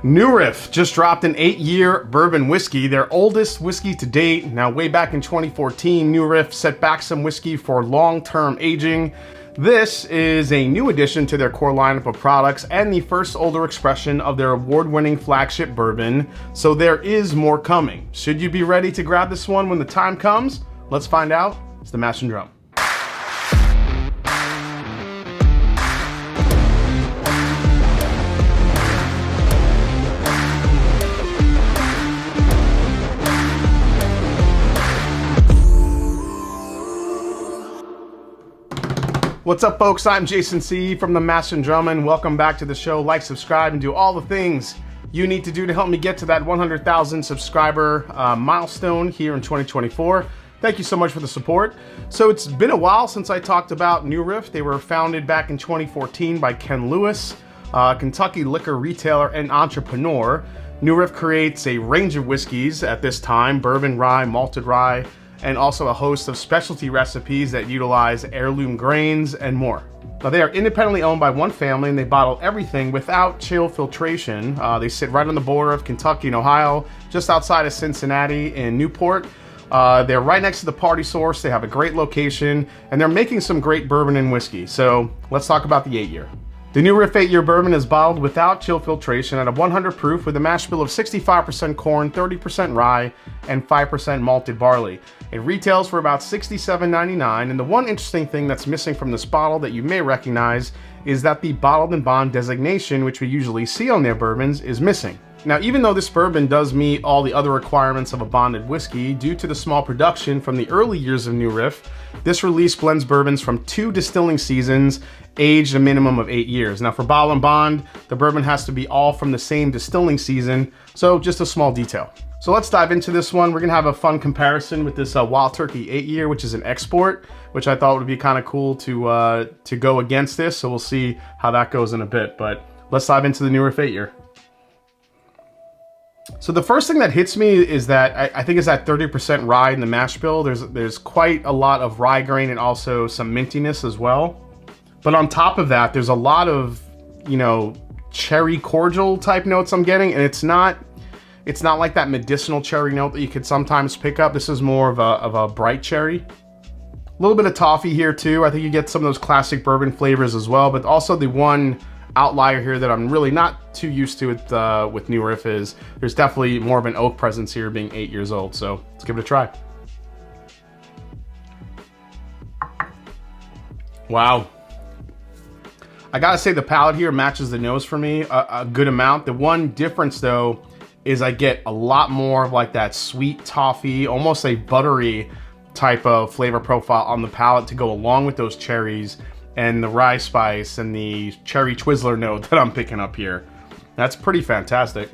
New Riff just dropped an 8-year bourbon whiskey, their oldest whiskey to date. Now, way back in 2014, New Riff set back some whiskey for long-term aging. This is a new addition to their core lineup of products and the first older expression of their award-winning flagship bourbon, so there is more coming. Should you be ready to grab this one when the time comes? Let's find out. It's the Mash and Drum. What's up, folks? I'm Jason C. from the Mash and Drum, and welcome back to the show. Like, subscribe, and do all the things you need to do to help me get to that 100,000 subscriber milestone here in 2024. Thank you so much for the support. So it's been a while since I talked about New Riff. They were founded back in 2014 by Ken Lewis, Kentucky liquor retailer and entrepreneur. New Riff creates a range of whiskeys at this time: bourbon, rye, malted rye, and also a host of specialty recipes that utilize heirloom grains and more. Now, they are independently owned by one family, and they bottle everything without chill filtration. They sit right on the border of Kentucky and Ohio, just outside of Cincinnati in Newport. They're right next to the Party Source. They have a great location, and they're making some great bourbon and whiskey. So let's talk about the 8-year. The New Riff 8-year bourbon is bottled without chill filtration at a 100 proof with a mash bill of 65% corn, 30% rye, and 5% malted barley. It retails for about $67.99, and the one interesting thing that's missing from this bottle that you may recognize is that the bottled and bond designation, which we usually see on their bourbons, is missing. Now, even though this bourbon does meet all the other requirements of a bonded whiskey, due to the small production from the early years of New Riff, this release blends bourbons from 2 distilling seasons, aged a minimum of 8 years. Now, for bottle and bond, the bourbon has to be all from the same distilling season, so just a small detail. So let's dive into this one. We're gonna have a fun comparison with this Wild Turkey 8-year, which is an export, which I thought would be kind of cool to go against this. So we'll see how that goes in a bit. But let's dive into the New Riff 8-year. So the first thing that hits me is that I think it's that 30% rye in the mash bill. There's quite a lot of rye grain and also some mintiness as well. But on top of that, there's a lot of, cherry cordial type notes I'm getting, and it's not like that medicinal cherry note that you could sometimes pick up. This is more of a bright cherry. A little bit of toffee here too. I think you get some of those classic bourbon flavors as well, but also the one outlier here that I'm really not too used to with New Riff is there's definitely more of an oak presence here, being 8 years old. So let's give it a try. Wow. I gotta say the palate here matches the nose for me a good amount. The one difference though is I get a lot more of like that sweet toffee, almost a buttery type of flavor profile on the palate to go along with those cherries and the rye spice and the cherry Twizzler note that I'm picking up here. That's pretty fantastic.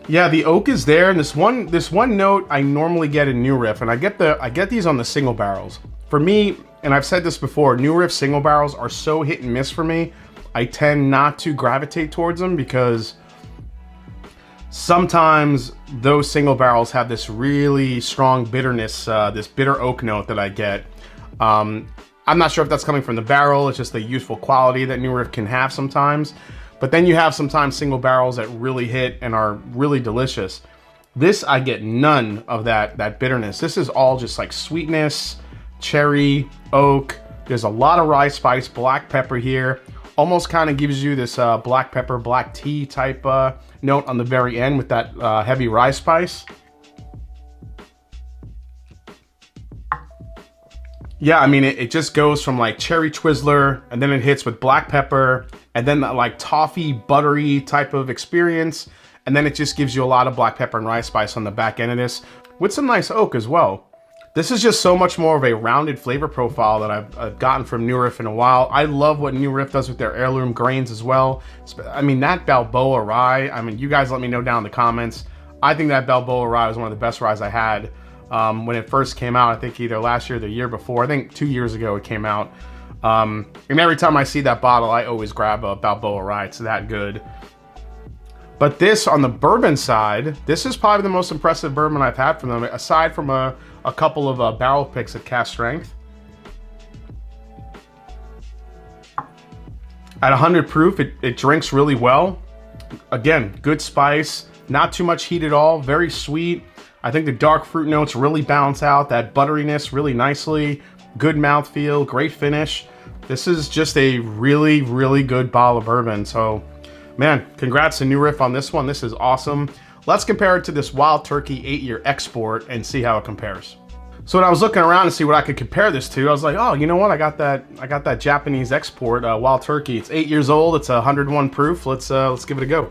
Yeah, the oak is there, and this one note I normally get in New Riff, and I get these on the single barrels. For me, and I've said this before, New Riff single barrels are so hit and miss for me. I tend not to gravitate towards them because sometimes those single barrels have this really strong bitterness, this bitter oak note that I get. I'm not sure if that's coming from the barrel. It's just the youthful quality that New Riff can have sometimes. But then you have sometimes single barrels that really hit and are really delicious. This, I get none of that bitterness. This is all just like sweetness, cherry, oak. There's a lot of rye spice, black pepper here. Almost kind of gives you this black pepper, black tea type note on the very end with that heavy rye spice. Yeah, I mean, it just goes from like cherry Twizzler, and then it hits with black pepper, and then that like toffee, buttery type of experience, and then it just gives you a lot of black pepper and rye spice on the back end of this, with some nice oak as well. This is just so much more of a rounded flavor profile that I've gotten from New Riff in a while. I love what New Riff does with their heirloom grains as well. I mean, that Balboa rye, I mean, you guys let me know down in the comments. I think that Balboa rye was one of the best ryes I had when it first came out. I think either last year or the year before. I think 2 years ago it came out. And every time I see that bottle, I always grab a Balboa rye. It's that good. But this, on the bourbon side, this is probably the most impressive bourbon I've had from them, aside from a couple of barrel picks at cask strength. At 100 proof, it drinks really well. Again, good spice, not too much heat at all, very sweet. I think the dark fruit notes really balance out that butteriness really nicely. Good mouthfeel, great finish. This is just a really, really good bottle of bourbon. So, man, congrats to New Riff on this one. This is awesome. Let's compare it to this Wild Turkey 8-year export and see how it compares. So when I was looking around to see what I could compare this to, I was like, oh, you know what? I got that Japanese export, Wild Turkey. It's 8 years old. It's 101 proof. Let's give it a go.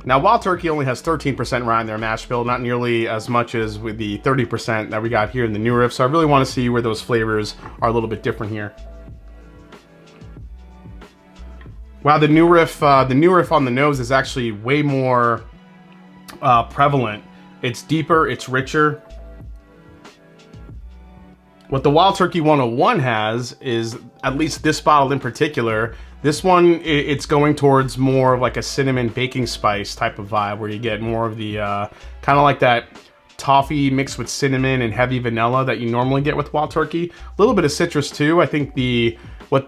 Now, Wild Turkey only has 13% rye in their mash bill, not nearly as much as with the 30% that we got here in the New Riff. So I really want to see where those flavors are a little bit different here. Wow, the New Riff on the nose is actually way more prevalent. It's deeper, it's richer. What the Wild Turkey 101 has is, at least this bottle in particular, this one, it's going towards more of like a cinnamon baking spice type of vibe, where you get more of the kind of like that toffee mixed with cinnamon and heavy vanilla that you normally get with Wild Turkey. A little bit of citrus too. I think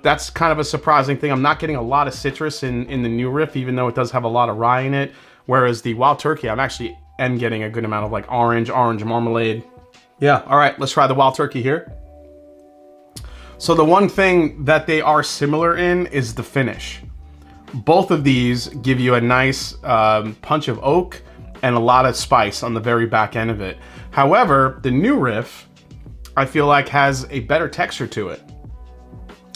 that's kind of a surprising thing. I'm not getting a lot of citrus in the New Riff, even though it does have a lot of rye in it. Whereas the Wild Turkey, I'm actually getting a good amount of like orange marmalade. Yeah, all right, let's try the Wild Turkey here. So the one thing that they are similar in is the finish. Both of these give you a nice punch of oak and a lot of spice on the very back end of it. However, the New Riff, I feel like, has a better texture to it.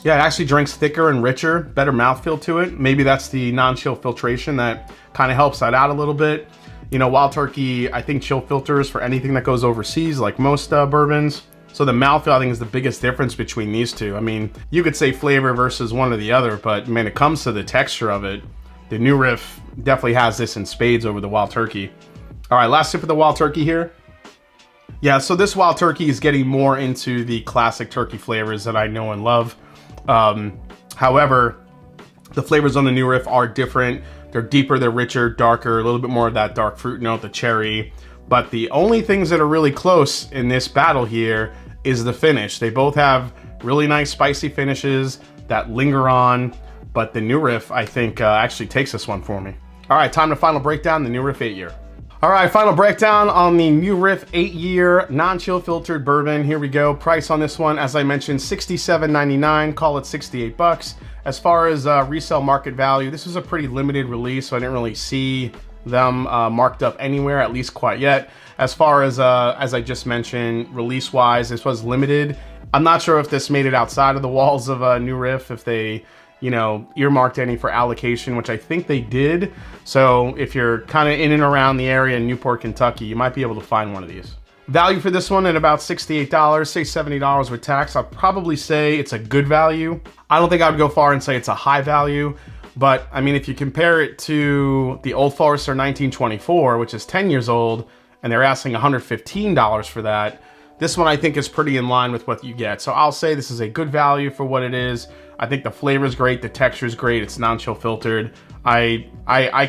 Yeah, it actually drinks thicker and richer, better mouthfeel to it. Maybe that's the non-chill filtration that kind of helps that out a little bit. You know, Wild Turkey, I think chill filters for anything that goes overseas, like most bourbons. So the mouthfeel, I think, is the biggest difference between these two. I mean, you could say flavor versus one or the other, but when it comes to the texture of it, the New Riff definitely has this in spades over the Wild Turkey. All right, last sip of the Wild Turkey here. Yeah, so this Wild Turkey is getting more into the classic turkey flavors that I know and love. However, the flavors on the New Riff are different. They're deeper, they're richer, darker, a little bit more of that dark fruit note, the cherry. But the only things that are really close in this battle here is the finish. They both have really nice spicy finishes that linger on, but the New Riff, I think, actually takes this one for me. All right, time to final breakdown, the New Riff 8-year. All right, final breakdown on the New Riff 8-year non-chill filtered bourbon. Here we go. Price on this one, as I mentioned, $67.99, call it $68. As far as resale market value, this was a pretty limited release, so I didn't really see them marked up anywhere, at least quite yet. As far as I just mentioned, release-wise, this was limited. I'm not sure if this made it outside of the walls of New Riff, if they, you know, earmarked any for allocation, which I think they did. So if you're kind of in and around the area in Newport, Kentucky, you might be able to find one of these. Value for this one at about $68, say $70 with tax. I'd probably say it's a good value. I don't think I would go far and say it's a high value. But, I mean, if you compare it to the Old Forester 1924, which is 10 years old, and they're asking $115 for that, this one I think is pretty in line with what you get. So I'll say this is a good value for what it is. I think the flavor is great, the texture is great, it's non-chill filtered. I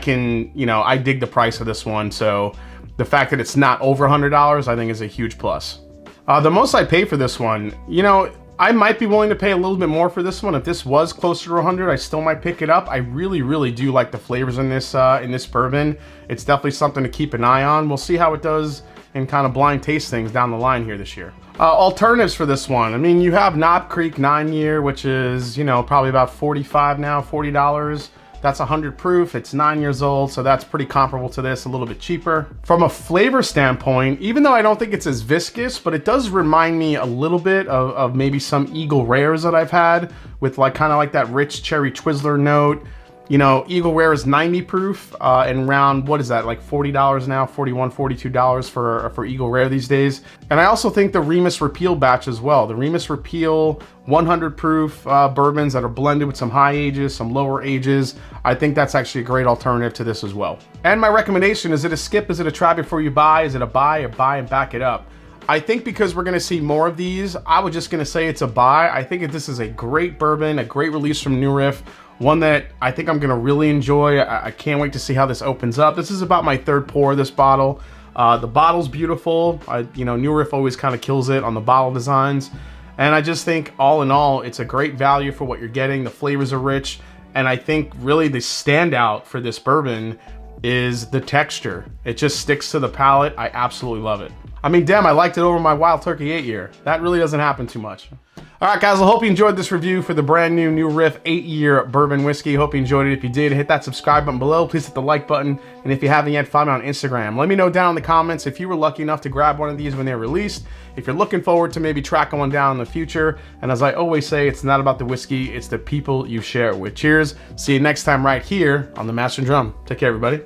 can, you know, I dig the price of this one, so the fact that it's not over $100 I think is a huge plus. The most I pay for this one, you know, I might be willing to pay a little bit more for this one. If this was closer to 100, I still might pick it up. I really, really do like the flavors in this bourbon. It's definitely something to keep an eye on. We'll see how it does in kind of blind taste things down the line here this year. Alternatives for this one. I mean, you have Knob Creek 9-year, which is, you know, probably about $45 now, $40. That's 100 proof, it's 9 years old, so that's pretty comparable to this, a little bit cheaper. From a flavor standpoint, even though I don't think it's as viscous, but it does remind me a little bit of maybe some Eagle Rares that I've had, with like kind of like that rich cherry Twizzler note. You know, Eagle Rare is 90 proof and around, what is that, like $40 now, $41, $42 for Eagle Rare these days. And I also think the Remus Repeal batch as well. The Remus Repeal 100 proof bourbons that are blended with some high ages, some lower ages. I think that's actually a great alternative to this as well. And my recommendation, is it a skip? Is it a try before you buy? Is it a buy and back it up? I think because we're gonna see more of these, I was just gonna say it's a buy. I think this is a great bourbon, a great release from New Riff. One that I think I'm gonna really enjoy. I can't wait to see how this opens up. This is about my third pour of this bottle. The bottle's beautiful. You know, New Riff always kind of kills it on the bottle designs. And I just think all in all, it's a great value for what you're getting. The flavors are rich. And I think really the standout for this bourbon is the texture. It just sticks to the palate. I absolutely love it. I mean, damn, I liked it over my Wild Turkey 8-year. That really doesn't happen too much. All right, guys, I hope you enjoyed this review for the brand new Riff 8-year bourbon whiskey. Hope you enjoyed it. If you did, hit that subscribe button below. Please hit the like button. And if you haven't yet, find me on Instagram. Let me know down in the comments if you were lucky enough to grab one of these when they're released. If you're looking forward to maybe tracking one down in the future. And as I always say, it's not about the whiskey, it's the people you share it with. Cheers. See you next time right here on The Master and Drum. Take care, everybody.